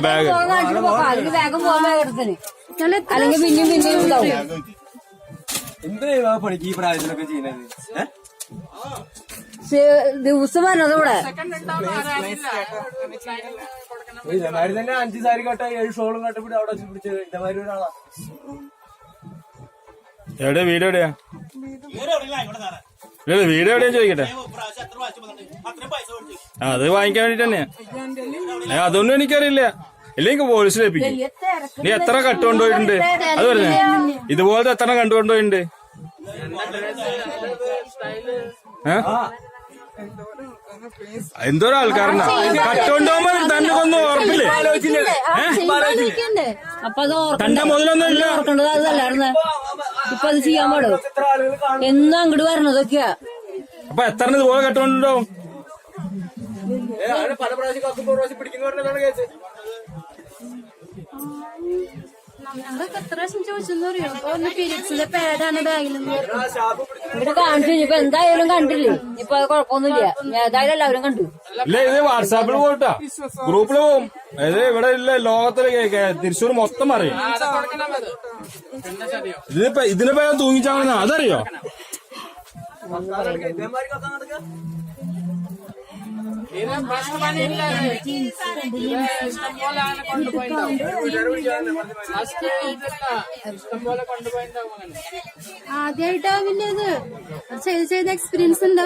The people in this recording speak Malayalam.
വേഗം പോകാൻ അല്ലെങ്കിൽ പിന്നെയും ഉണ്ടാവും. എന്തിനാ പണിക്ക് ഈ പ്രായത്തിലൊക്കെ ചെയ്യുന്നത്? ദിവസം വരണത് ഇവിടെ ഇതേമാതിരി തന്നെ 5 സാരി കട്ട 7 ഷോളും കട്ടപ്പിടി അവിടെ പിടിച്ചത് ഇതേമാതിരി ഒരാളാ. എവിടെ വീട് എവിടെയാ? വീട് എവിടെയാ ചോദിക്കട്ടെ. അത് വാങ്ങിക്കാൻ വേണ്ടിട്ട് തന്നെയാ. അതൊന്നും എനിക്കറിയില്ല. ഇല്ലെങ്കിൽ പോലീസിലേപ്പിക്കും. നീ എത്ര കട്ടുകൊണ്ടുപോയിട്ടുണ്ട്? അത് പറഞ്ഞേ, ഇതുപോലത്തെ എത്ര കണ്ടുകൊണ്ടുപോയിട്ടുണ്ട്? എന്തോരം ആൾക്കാരനാ കട്ടുകൊണ്ടുപോകുമ്പോ തന്നെ കൊന്നു ഉറപ്പില്ലേ? അപ്പൊ അത് തന്റെ മുതലൊന്നും ഇല്ല ഓർക്കേണ്ടത് അതല്ലായിരുന്നു. ഇപ്പൊ അത് ചെയ്യാൻ പാടും. എന്നും അങ്ങോട്ട് വരണതൊക്കെയാ. അപ്പൊ എത്ര ഇതുപോലെ കട്ടുകൊണ്ടുണ്ടാവും? പല പ്രാവശ്യം പ്രാവശ്യം പിടിക്കുന്നവരുടെ കേസ്. ഞങ്ങളൊക്കെ എത്ര പ്രാവശ്യം ചോദിച്ചെന്ന് അറിയോ? ഒന്ന് പീരിയഡ്സിന്റെ പാഡാണ് ബാഗിലെന്ന് ഇവിടെ കാണിച്ചു. ഇപ്പൊ എന്തായാലും കണ്ടില്ലേ? ഇപ്പൊ അത് കുഴപ്പമൊന്നുമില്ല. ഏതായാലും എല്ലാവരും കണ്ടു. ഇല്ല, ഇത് വാട്സാപ്പിൽ പോയിട്ടാ, ഗ്രൂപ്പിൽ പോവും. ഇത് ഇവിടെ ഇല്ല, ലോകത്തില് തൃശ്ശൂർ മൊത്തം അറിയും. ഇതിനിപ്പോ തൂങ്ങിച്ചാവുന്ന അതറിയോ? ആദ്യമായിട്ടാവില്ല ഇത് ചെയ്ത് എക്സ്പീരിയൻസ് ഉണ്ടാവും.